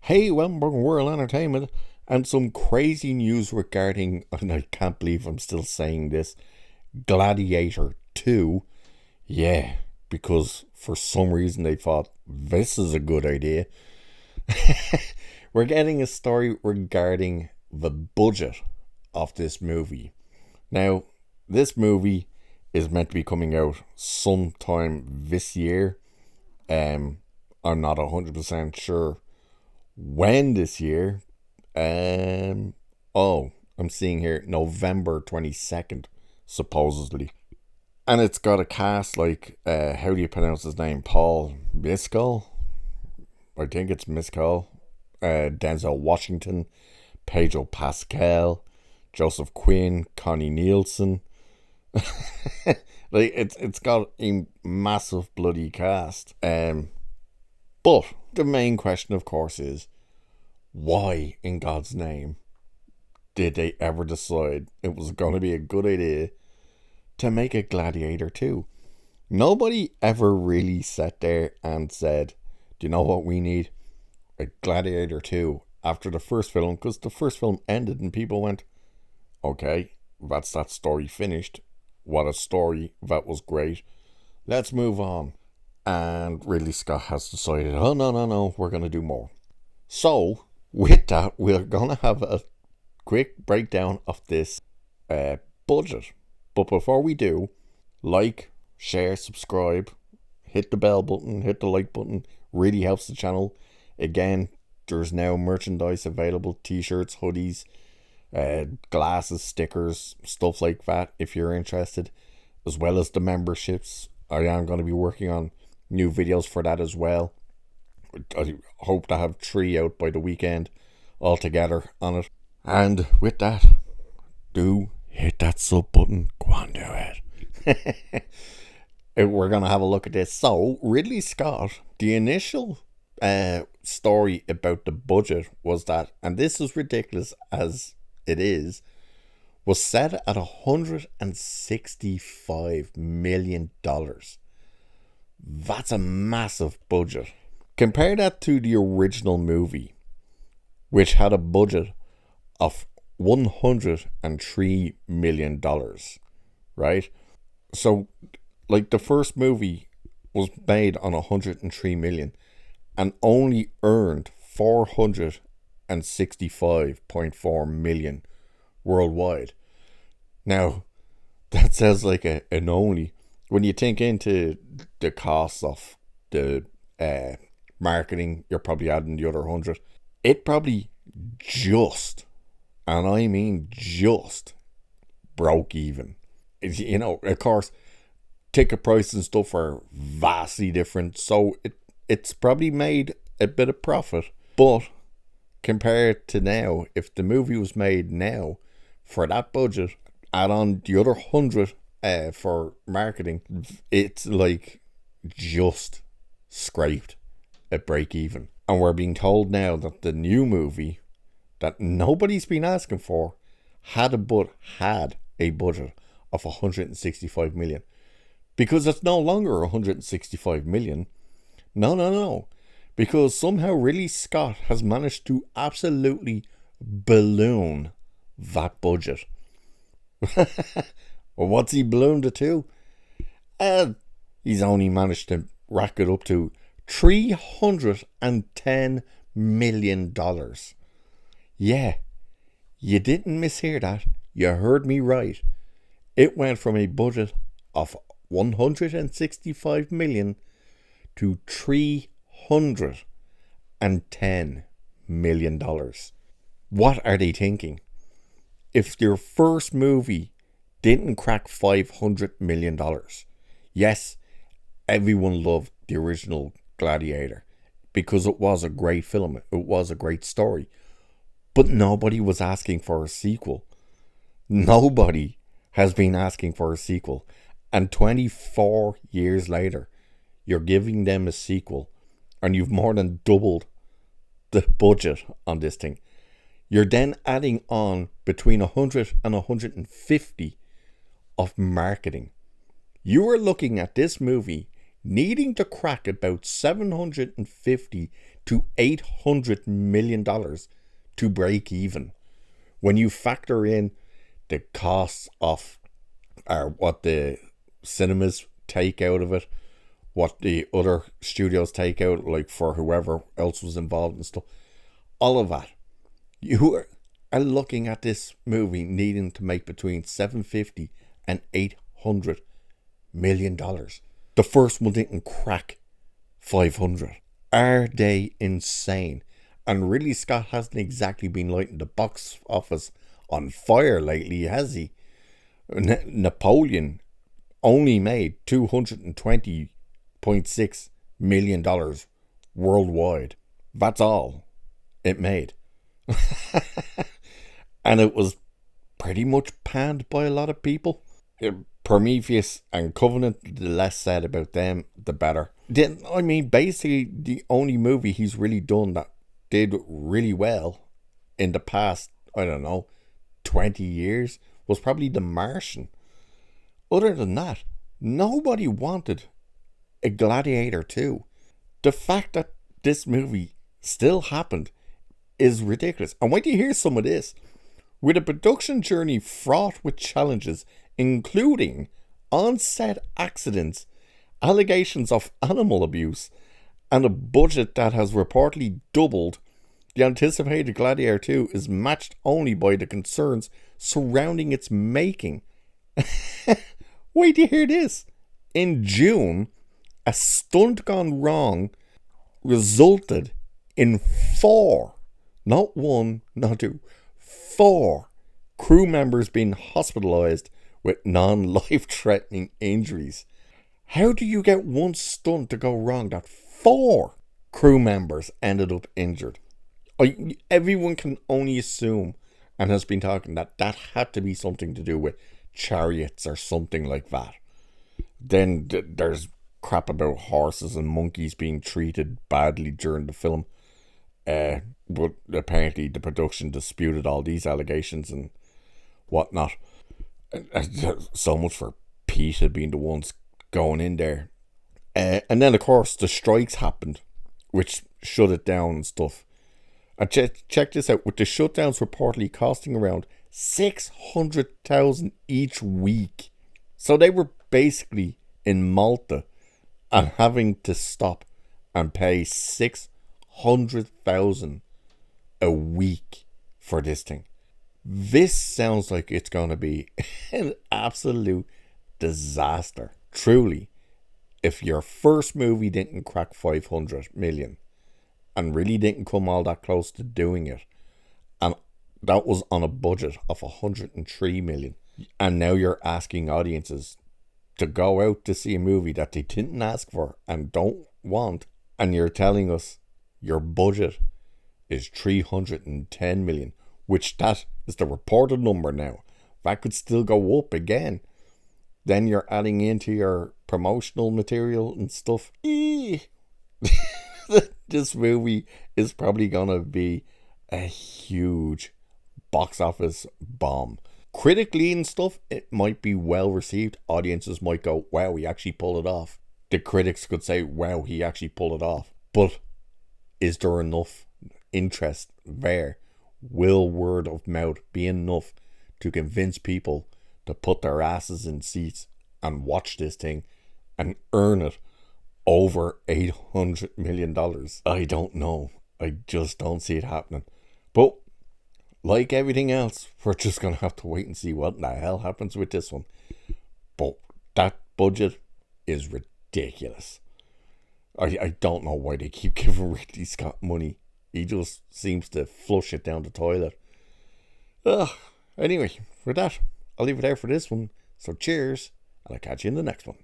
Hey, welcome to World Entertainment and some crazy news regarding, and I can't believe I'm still saying this, Gladiator 2. Yeah, because for some reason they thought this is a good idea. We're getting a story regarding the budget of this movie. Now, this movie is meant to be coming out sometime this year. I'm not 100% sure when this year. Oh, I'm seeing here November 22nd, supposedly. And it's got a cast like, how do you pronounce his name? Paul Mescal? I think it's Mescal. Denzel Washington, Pedro Pascal, Joseph Quinn, Connie Nielsen. Like it's got a massive bloody cast. But the main question, of course, is why in God's name did they ever decide it was going to be a good idea to make a Gladiator 2? Nobody ever really sat there and said, do you know what we need? A Gladiator 2 after the first film, because the first film ended and people went, okay, that's that story finished. What a story. That was great. Let's move on. And Ridley Scott has decided, oh, no, we're going to do more. So, with that, we're going to have a quick breakdown of this budget. But before we do, like, share, subscribe, hit the bell button, hit the like button. Really helps the channel. Again, there's now merchandise available, t-shirts, hoodies, glasses, stickers, stuff like that if you're interested, as well as the memberships. I am going to be working on new videos for that as well. I hope to have 3 out by the weekend altogether on it. And with that, do hit that sub button. Go on, do it. We're going to have a look at this. So, Ridley Scott, the initial story about the budget was that, and this is ridiculous as it is, was set at $165 million. That's a massive budget. Compare that to the original movie, which had a budget of $103 million, right? So, like, the first movie was made on $103 million and only earned $465.4 million worldwide. Now, that sounds like an only. When you think into the costs of the marketing, you're probably adding the other 100. It probably just, and I mean just, broke even. You know, of course, ticket prices and stuff are vastly different, so it's probably made a bit of profit. But compared to now, if the movie was made now for that budget, add on the other 100 for marketing, it's like just scraped at break even. And we're being told now that the new movie that nobody's been asking for had a budget of 165 million. Because it's no longer 165 million. No. Because somehow Ridley Scott has managed to absolutely balloon that budget. Well, what's he ballooned it to? He's only managed to rack it up to $310 million. Yeah, you didn't mishear that. You heard me right. It went from a budget of 165 million to $310 million. What are they thinking? If your first movie didn't crack $500 million, yes, everyone loved the original Gladiator because it was a great film, it was a great story, but nobody was asking for a sequel. Nobody has been asking for a sequel, and 24 years later you're giving them a sequel and you've more than doubled the budget on this thing. You're then adding on between 100 and 150 of marketing. You are looking at this movie needing to crack about 750 to $800 million to break even. When you factor in the costs of what the cinemas take out of it, what the other studios take out, like for whoever else was involved and stuff, all of that, you are looking at this movie needing to make between $750 and $800 million. The first one didn't crack 500. Are they insane? And Ridley Scott hasn't exactly been lighting the box office on fire lately, has he? Napoleon only made $220.6 million worldwide. That's all it made. And it was pretty much panned by a lot of people. Prometheus and Covenant, the less said about them, the better. I mean, basically, the only movie he's really done that did really well in the past, 20 years was probably The Martian. Other than that, nobody wanted a Gladiator 2. The fact that this movie still happened is ridiculous. And wait till you hear some of this. With a production journey fraught with challenges, including on-set accidents, allegations of animal abuse, and a budget that has reportedly doubled, the anticipated Gladiator 2 is matched only by the concerns surrounding its making. Wait to hear this. In June, a stunt gone wrong resulted in 4, not 1, not 2, 4 crew members being hospitalized with non-life-threatening injuries. How do you get one stunt to go wrong that 4 crew members ended up injured? Everyone can only assume, and has been talking, that had to be something to do with chariots or something like that. Then there's crap about horses and monkeys being treated badly during the film. But apparently the production disputed all these allegations and whatnot. So much for PETA being the ones going in there. And then, of course, the strikes happened, which shut it down and stuff. And check this out. With the shutdowns reportedly costing around $600,000 each week. So they were basically in Malta and having to stop and pay $600,000 a week for this thing. This sounds like it's going to be an absolute disaster. Truly, if your first movie didn't crack 500 million and really didn't come all that close to doing it, and that was on a budget of 103 million, and now you're asking audiences to go out to see a movie that they didn't ask for and don't want, and you're telling us your budget is 310 million, which that is the reported number now. That could still go up again. Then you're adding into your promotional material and stuff. This movie is probably gonna be a huge box office bomb. Critically and stuff, it might be well received. Audiences might go, wow, he actually pulled it off. The critics could say, wow, he actually pulled it off. But is there enough interest there? Will word of mouth be enough to convince people to put their asses in seats and watch this thing and earn it over $800 million? I don't know. I just don't see it happening. But like everything else, we're just going to have to wait and see what the hell happens with this one. But that budget is ridiculous. I don't know why they keep giving Ridley Scott money. He just seems to flush it down the toilet. Anyway, for that, I'll leave it there for this one. So cheers, and I'll catch you in the next one.